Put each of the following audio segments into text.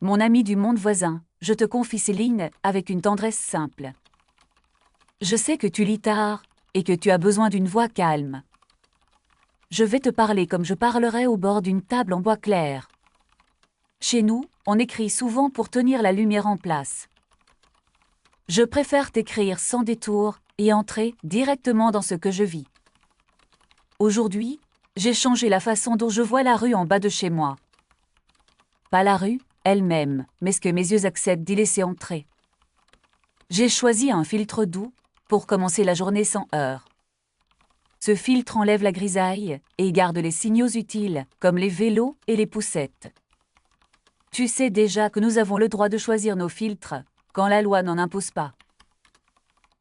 Mon ami du monde voisin, je te confie Céline avec une tendresse simple. Je sais que tu lis tard et que tu as besoin d'une voix calme. Je vais te parler comme je parlerais au bord d'une table en bois clair. Chez nous, on écrit souvent pour tenir la lumière en place. Je préfère t'écrire sans détour et entrer directement dans ce que je vis. Aujourd'hui, j'ai changé la façon dont je vois la rue en bas de chez moi. Pas la rue elle-même, mais ce que mes yeux acceptent d'y laisser entrer. J'ai choisi un filtre doux pour commencer la journée sans heurts. Ce filtre enlève la grisaille et garde les signaux utiles, comme les vélos et les poussettes. Tu sais déjà que nous avons le droit de choisir nos filtres, quand la loi n'en impose pas.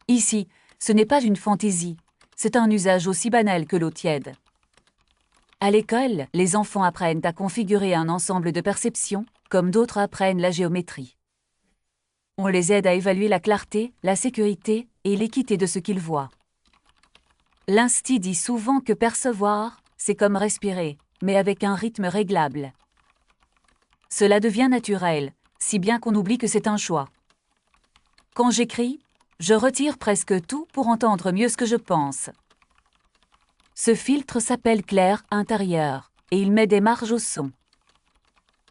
Ici, ce n'est pas une fantaisie, c'est un usage aussi banal que l'eau tiède. À l'école, les enfants apprennent à configurer un ensemble de perceptions, comme d'autres apprennent la géométrie. On les aide à évaluer la clarté, la sécurité et l'équité de ce qu'ils voient. L'instit dit souvent que percevoir, c'est comme respirer, mais avec un rythme réglable. Cela devient naturel, si bien qu'on oublie que c'est un choix. Quand j'écris, je retire presque tout pour entendre mieux ce que je pense. Ce filtre s'appelle clair intérieur, et il met des marges au son.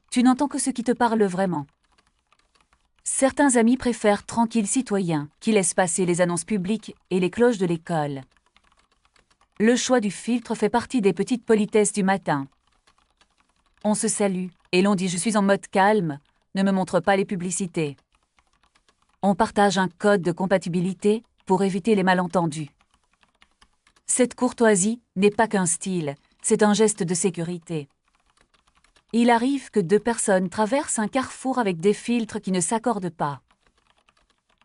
Tu n'entends que ce qui te parle vraiment. Certains amis préfèrent tranquilles citoyens qui laissent passer les annonces publiques et les cloches de l'école. Le choix du filtre fait partie des petites politesses du matin. On se salue et l'on dit « je suis en mode calme », ne me montre pas les publicités. On partage un code de compatibilité pour éviter les malentendus. Cette courtoisie n'est pas qu'un style, c'est un geste de sécurité. Il arrive que deux personnes traversent un carrefour avec des filtres qui ne s'accordent pas.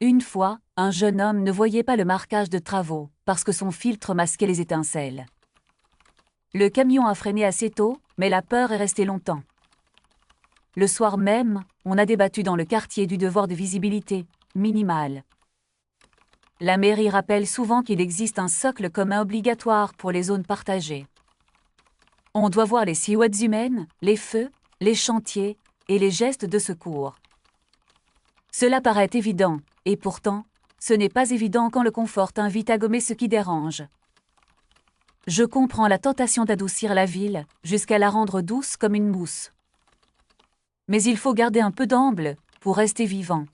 Une fois, un jeune homme ne voyait pas le marquage de travaux parce que son filtre masquait les étincelles. Le camion a freiné assez tôt, mais la peur est restée longtemps. Le soir même, on a débattu dans le quartier du devoir de visibilité, minimal. La mairie rappelle souvent qu'il existe un socle commun obligatoire pour les zones partagées. On doit voir les silhouettes humaines, les feux, les chantiers et les gestes de secours. Cela paraît évident, et pourtant, ce n'est pas évident quand le confort t'invite à gommer ce qui dérange. Je comprends la tentation d'adoucir la ville jusqu'à la rendre douce comme une mousse. Mais il faut garder un peu d'amble pour rester vivant.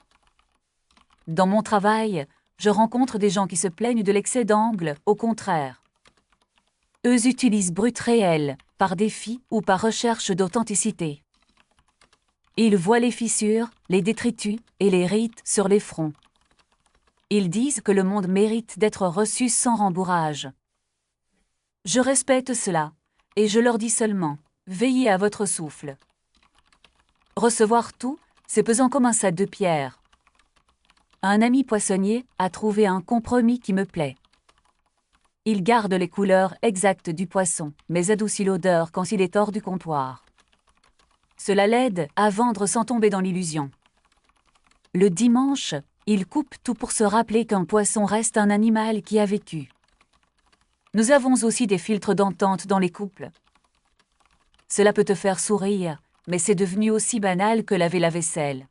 Dans mon travail, je rencontre des gens qui se plaignent de l'excès d'angle, au contraire. Eux utilisent brut réel, par défi ou par recherche d'authenticité. Ils voient les fissures, les détritus et les rides sur les fronts. Ils disent que le monde mérite d'être reçu sans rembourrage. Je respecte cela, et je leur dis seulement, veillez à votre souffle. Recevoir tout, c'est pesant comme un sac de pierre. Un ami poissonnier a trouvé un compromis qui me plaît. Il garde les couleurs exactes du poisson, mais adoucit l'odeur quand il est hors du comptoir. Cela l'aide à vendre sans tomber dans l'illusion. Le dimanche, il coupe tout pour se rappeler qu'un poisson reste un animal qui a vécu. Nous avons aussi des filtres d'entente dans les couples. Cela peut te faire sourire, mais c'est devenu aussi banal que laver la vaisselle.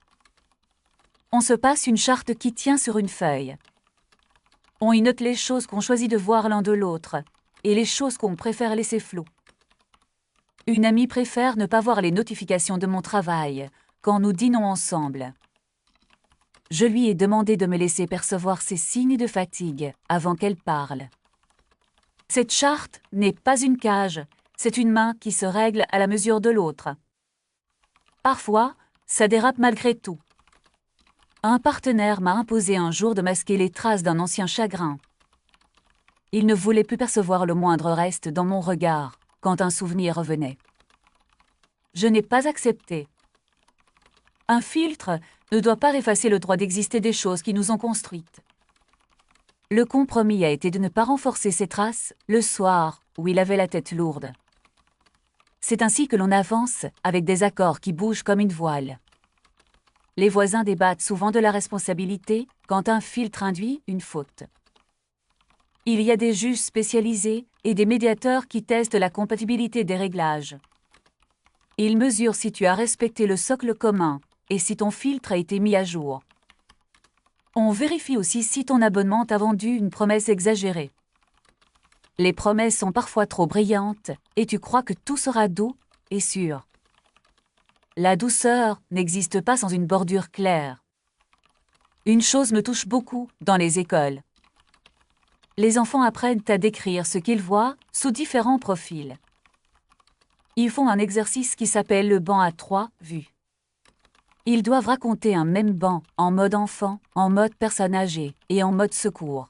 On se passe une charte qui tient sur une feuille. On y note les choses qu'on choisit de voir l'un de l'autre et les choses qu'on préfère laisser floues. Une amie préfère ne pas voir les notifications de mon travail quand nous dînons ensemble. Je lui ai demandé de me laisser percevoir ses signes de fatigue avant qu'elle parle. Cette charte n'est pas une cage, c'est une main qui se règle à la mesure de l'autre. Parfois, ça dérape malgré tout. Un partenaire m'a imposé un jour de masquer les traces d'un ancien chagrin. Il ne voulait plus percevoir le moindre reste dans mon regard quand un souvenir revenait. Je n'ai pas accepté. Un filtre ne doit pas effacer le droit d'exister des choses qui nous ont construites. Le compromis a été de ne pas renforcer ces traces le soir où il avait la tête lourde. C'est ainsi que l'on avance avec des accords qui bougent comme une voile. Les voisins débattent souvent de la responsabilité quand un filtre induit une faute. Il y a des juges spécialisés et des médiateurs qui testent la compatibilité des réglages. Ils mesurent si tu as respecté le socle commun et si ton filtre a été mis à jour. On vérifie aussi si ton abonnement t'a vendu une promesse exagérée. Les promesses sont parfois trop brillantes et tu crois que tout sera doux et sûr. La douceur n'existe pas sans une bordure claire. Une chose me touche beaucoup dans les écoles. Les enfants apprennent à décrire ce qu'ils voient sous différents profils. Ils font un exercice qui s'appelle le banc à 3 vues. Ils doivent raconter un même banc en mode enfant, en mode personne âgée et en mode secours.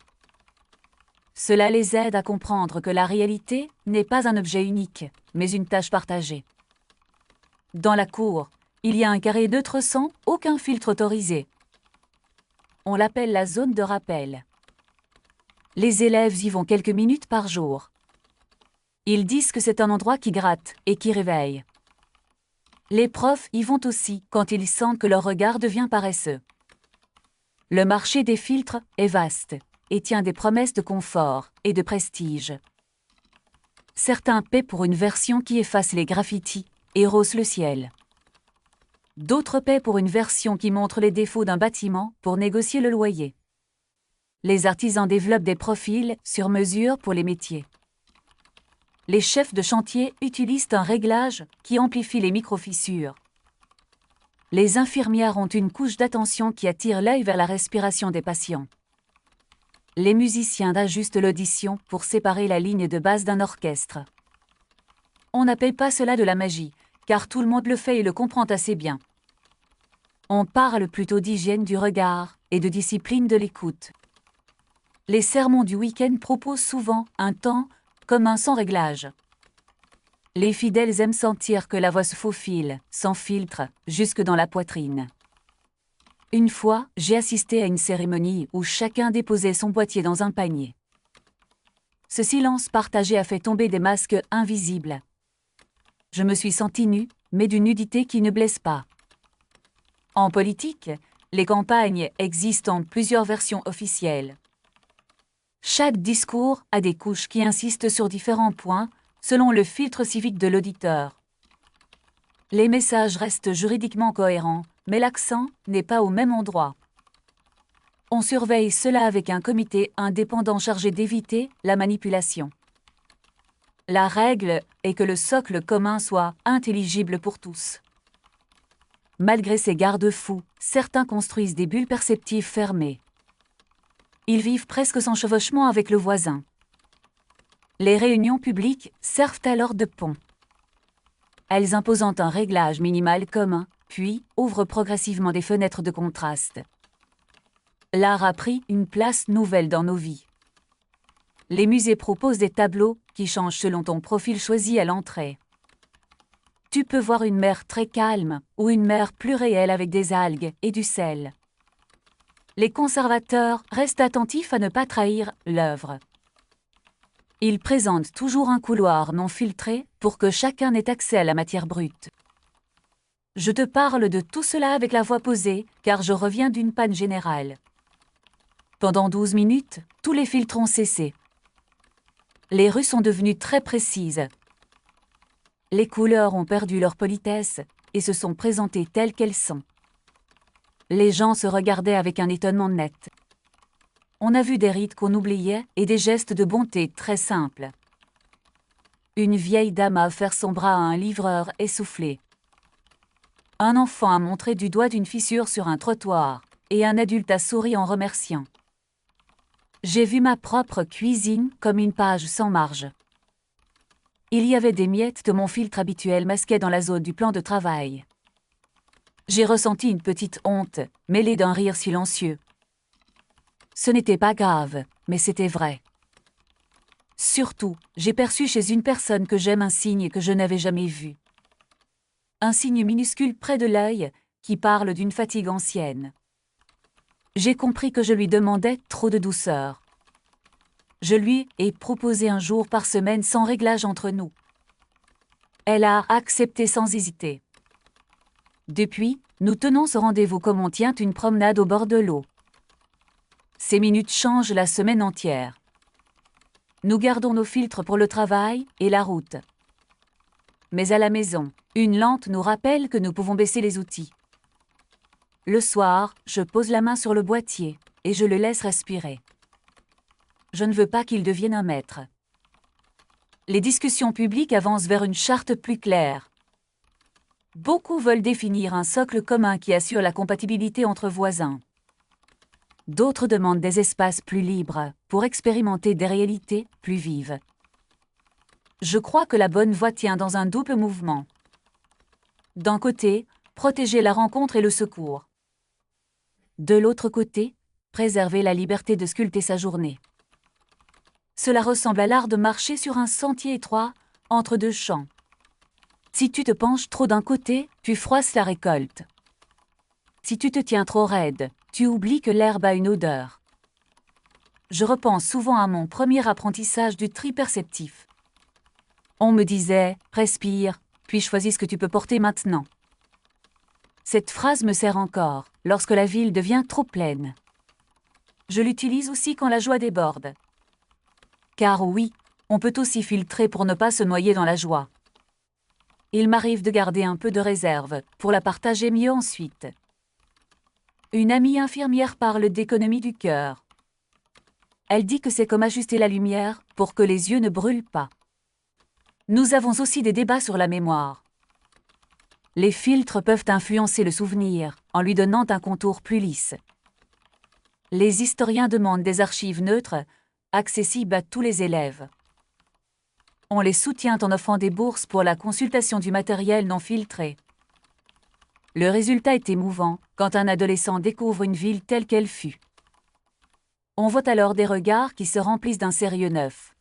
Cela les aide à comprendre que la réalité n'est pas un objet unique, mais une tâche partagée. Dans la cour, il y a un carré neutre sans aucun filtre autorisé. On l'appelle la zone de rappel. Les élèves y vont quelques minutes par jour. Ils disent que c'est un endroit qui gratte et qui réveille. Les profs y vont aussi quand ils sentent que leur regard devient paresseux. Le marché des filtres est vaste et tient des promesses de confort et de prestige. Certains paient pour une version qui efface les graffitis et rehausse le ciel. D'autres paient pour une version qui montre les défauts d'un bâtiment pour négocier le loyer. Les artisans développent des profils sur mesure pour les métiers. Les chefs de chantier utilisent un réglage qui amplifie les micro-fissures. Les infirmières ont une couche d'attention qui attire l'œil vers la respiration des patients. Les musiciens ajustent l'audition pour séparer la ligne de basse d'un orchestre. On n'appelle pas cela de la magie, car tout le monde le fait et le comprend assez bien. On parle plutôt d'hygiène du regard et de discipline de l'écoute. Les sermons du week-end proposent souvent un temps commun sans réglage. Les fidèles aiment sentir que la voix se faufile, sans filtre, jusque dans la poitrine. Une fois, j'ai assisté à une cérémonie où chacun déposait son boîtier dans un panier. Ce silence partagé a fait tomber des masques invisibles. Je me suis sentie nue, mais d'une nudité qui ne blesse pas. En politique, les campagnes existent en plusieurs versions officielles. Chaque discours a des couches qui insistent sur différents points selon le filtre civique de l'auditeur. Les messages restent juridiquement cohérents, mais l'accent n'est pas au même endroit. On surveille cela avec un comité indépendant chargé d'éviter la manipulation. La règle est que le socle commun soit intelligible pour tous. Malgré ces garde-fous, certains construisent des bulles perceptives fermées. Ils vivent presque sans chevauchement avec le voisin. Les réunions publiques servent alors de pont. Elles imposent un réglage minimal commun, puis ouvrent progressivement des fenêtres de contraste. L'art a pris une place nouvelle dans nos vies. Les musées proposent des tableaux qui changent selon ton profil choisi à l'entrée. Tu peux voir une mer très calme ou une mer plus réelle avec des algues et du sel. Les conservateurs restent attentifs à ne pas trahir l'œuvre. Ils présentent toujours un couloir non filtré pour que chacun ait accès à la matière brute. Je te parle de tout cela avec la voix posée, car je reviens d'une panne générale. Pendant 12 minutes, tous les filtres ont cessé. Les rues sont devenues très précises. Les couleurs ont perdu leur politesse et se sont présentées telles qu'elles sont. Les gens se regardaient avec un étonnement net. On a vu des rites qu'on oubliait et des gestes de bonté très simples. Une vieille dame a offert son bras à un livreur essoufflé. Un enfant a montré du doigt d'une fissure sur un trottoir et un adulte a souri en remerciant. J'ai vu ma propre cuisine comme une page sans marge. Il y avait des miettes de mon filtre habituel masquées dans la zone du plan de travail. J'ai ressenti une petite honte, mêlée d'un rire silencieux. Ce n'était pas grave, mais c'était vrai. Surtout, j'ai perçu chez une personne que j'aime un signe que je n'avais jamais vu. Un signe minuscule près de l'œil qui parle d'une fatigue ancienne. J'ai compris que je lui demandais trop de douceur. Je lui ai proposé un jour par semaine sans réglage entre nous. Elle a accepté sans hésiter. Depuis, nous tenons ce rendez-vous comme on tient une promenade au bord de l'eau. Ces minutes changent la semaine entière. Nous gardons nos filtres pour le travail et la route. Mais à la maison, une lampe nous rappelle que nous pouvons baisser les outils. Le soir, je pose la main sur le boîtier et je le laisse respirer. Je ne veux pas qu'il devienne un maître. Les discussions publiques avancent vers une charte plus claire. Beaucoup veulent définir un socle commun qui assure la compatibilité entre voisins. D'autres demandent des espaces plus libres pour expérimenter des réalités plus vives. Je crois que la bonne voie tient dans un double mouvement. D'un côté, protéger la rencontre et le secours. De l'autre côté, préserver la liberté de sculpter sa journée. Cela ressemble à l'art de marcher sur un sentier étroit entre deux champs. Si tu te penches trop d'un côté, tu froisses la récolte. Si tu te tiens trop raide, tu oublies que l'herbe a une odeur. Je repense souvent à mon premier apprentissage du tri perceptif. On me disait « respire, puis choisis ce que tu peux porter maintenant ». Cette phrase me sert encore lorsque la ville devient trop pleine. Je l'utilise aussi quand la joie déborde. Car oui, on peut aussi filtrer pour ne pas se noyer dans la joie. Il m'arrive de garder un peu de réserve pour la partager mieux ensuite. Une amie infirmière parle d'économie du cœur. Elle dit que c'est comme ajuster la lumière pour que les yeux ne brûlent pas. Nous avons aussi des débats sur la mémoire. Les filtres peuvent influencer le souvenir en lui donnant un contour plus lisse. Les historiens demandent des archives neutres, accessibles à tous les élèves. On les soutient en offrant des bourses pour la consultation du matériel non filtré. Le résultat est émouvant quand un adolescent découvre une ville telle qu'elle fut. On voit alors des regards qui se remplissent d'un sérieux neuf.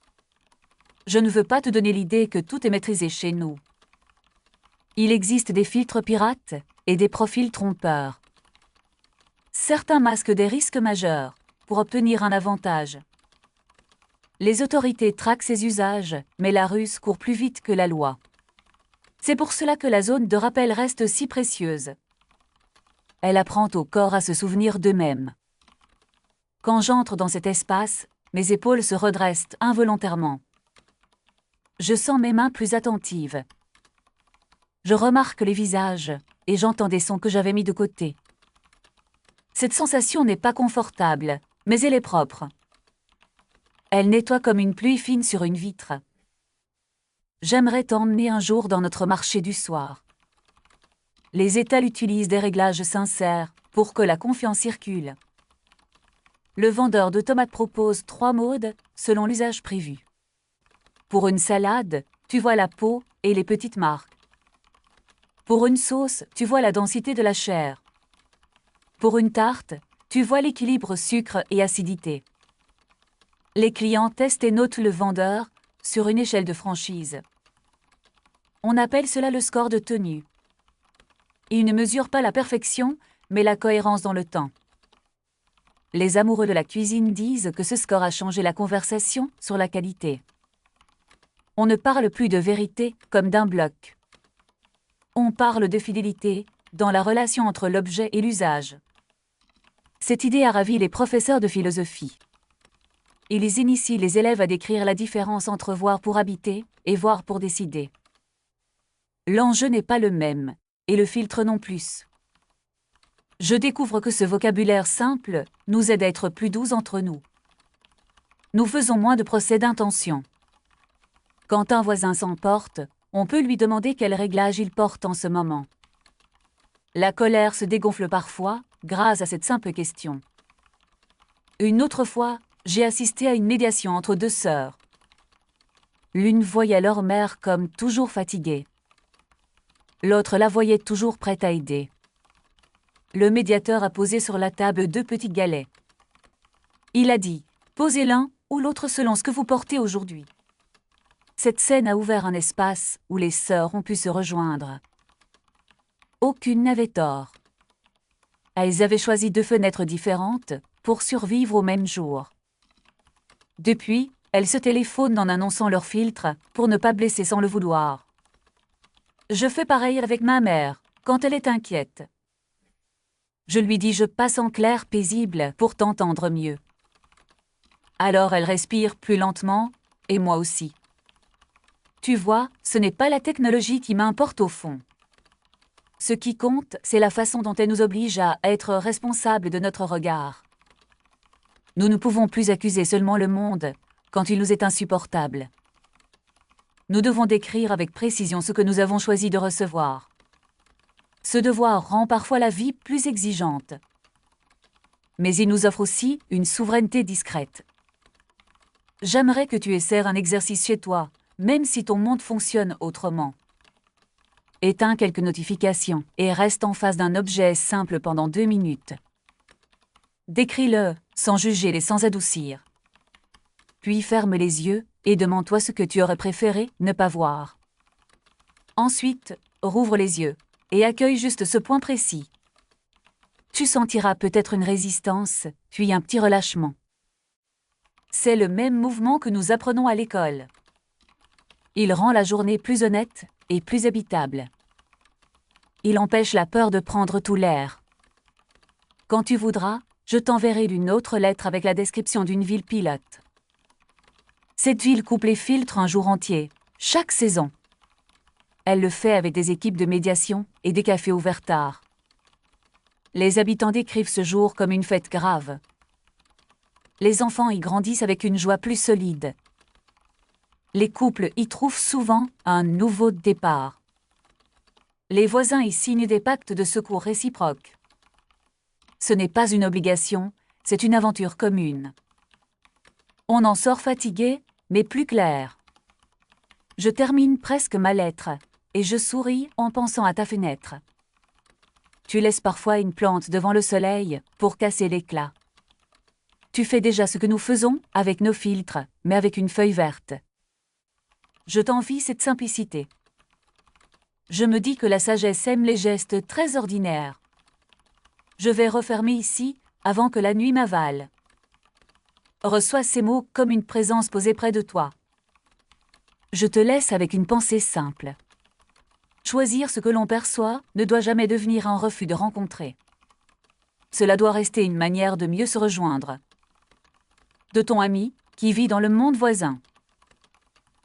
Je ne veux pas te donner l'idée que tout est maîtrisé chez nous. Il existe des filtres pirates et des profils trompeurs. Certains masquent des risques majeurs pour obtenir un avantage. Les autorités traquent ces usages, mais la ruse court plus vite que la loi. C'est pour cela que la zone de rappel reste si précieuse. Elle apprend au corps à se souvenir d'eux-mêmes. Quand j'entre dans cet espace, mes épaules se redressent involontairement. Je sens mes mains plus attentives. Je remarque les visages et j'entends des sons que j'avais mis de côté. Cette sensation n'est pas confortable, mais elle est propre. Elle nettoie comme une pluie fine sur une vitre. J'aimerais t'emmener un jour dans notre marché du soir. Les étals utilisent des réglages sincères pour que la confiance circule. Le vendeur de tomates propose 3 modes selon l'usage prévu. Pour une salade, tu vois la peau et les petites marques. Pour une sauce, tu vois la densité de la chair. Pour une tarte, tu vois l'équilibre sucre et acidité. Les clients testent et notent le vendeur sur une échelle de franchise. On appelle cela le score de tenue. Il ne mesure pas la perfection, mais la cohérence dans le temps. Les amoureux de la cuisine disent que ce score a changé la conversation sur la qualité. On ne parle plus de vérité comme d'un bloc. On parle de fidélité dans la relation entre l'objet et l'usage. Cette idée a ravi les professeurs de philosophie. Ils initient les élèves à décrire la différence entre voir pour habiter et voir pour décider. L'enjeu n'est pas le même, et le filtre non plus. Je découvre que ce vocabulaire simple nous aide à être plus doux entre nous. Nous faisons moins de procès d'intention. Quand un voisin s'emporte, on peut lui demander quel réglage il porte en ce moment. La colère se dégonfle parfois grâce à cette simple question. Une autre fois, j'ai assisté à une médiation entre 2 sœurs. L'une voyait leur mère comme toujours fatiguée. L'autre la voyait toujours prête à aider. Le médiateur a posé sur la table 2 petits galets. Il a dit « Posez l'un ou l'autre selon ce que vous portez aujourd'hui ». Cette scène a ouvert un espace où les sœurs ont pu se rejoindre. Aucune n'avait tort. Elles avaient choisi 2 fenêtres différentes pour survivre au même jour. Depuis, elles se téléphonent en annonçant leur filtre pour ne pas blesser sans le vouloir. Je fais pareil avec ma mère quand elle est inquiète. Je lui dis « Je passe en clair paisible pour t'entendre mieux ». Alors elle respire plus lentement, et moi aussi. Tu vois, ce n'est pas la technologie qui m'importe au fond. Ce qui compte, c'est la façon dont elle nous oblige à être responsables de notre regard. Nous ne pouvons plus accuser seulement le monde quand il nous est insupportable. Nous devons décrire avec précision ce que nous avons choisi de recevoir. Ce devoir rend parfois la vie plus exigeante. Mais il nous offre aussi une souveraineté discrète. J'aimerais que tu essaies un exercice chez toi, même si ton monde fonctionne autrement. Éteins quelques notifications et reste en face d'un objet simple pendant 2 minutes. Décris-le, sans juger et sans adoucir. Puis ferme les yeux et demande-toi ce que tu aurais préféré ne pas voir. Ensuite, rouvre les yeux et accueille juste ce point précis. Tu sentiras peut-être une résistance, puis un petit relâchement. C'est le même mouvement que nous apprenons à l'école. Il rend la journée plus honnête et plus habitable. Il empêche la peur de prendre tout l'air. Quand tu voudras, je t'enverrai une autre lettre avec la description d'une ville pilote. Cette ville coupe les filtres un jour entier, chaque saison. Elle le fait avec des équipes de médiation et des cafés ouverts tard. Les habitants décrivent ce jour comme une fête grave. Les enfants y grandissent avec une joie plus solide. Les couples y trouvent souvent un nouveau départ. Les voisins y signent des pactes de secours réciproques. Ce n'est pas une obligation, c'est une aventure commune. On en sort fatigué, mais plus clair. Je termine presque ma lettre, et je souris en pensant à ta fenêtre. Tu laisses parfois une plante devant le soleil pour casser l'éclat. Tu fais déjà ce que nous faisons avec nos filtres, mais avec une feuille verte. Je t'envie cette simplicité. Je me dis que la sagesse aime les gestes très ordinaires. Je vais refermer ici avant que la nuit m'avale. Reçois ces mots comme une présence posée près de toi. Je te laisse avec une pensée simple. Choisir ce que l'on perçoit ne doit jamais devenir un refus de rencontrer. Cela doit rester une manière de mieux se rejoindre. De ton ami qui vit dans le monde voisin.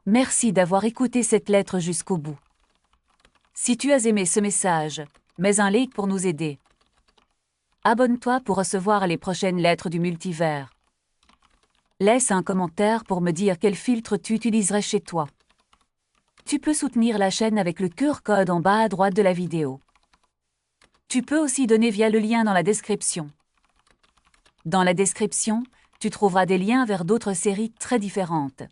Merci d'avoir écouté cette lettre jusqu'au bout. Si tu as aimé ce message, mets un like pour nous aider. Abonne-toi pour recevoir les prochaines lettres du multivers. Laisse un commentaire pour me dire quel filtre tu utiliserais chez toi. Tu peux soutenir la chaîne avec le QR code en bas à droite de la vidéo. Tu peux aussi donner via le lien dans la description. Dans la description, tu trouveras des liens vers d'autres séries très différentes.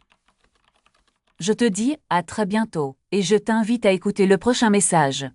Je te dis à très bientôt et je t'invite à écouter le prochain message.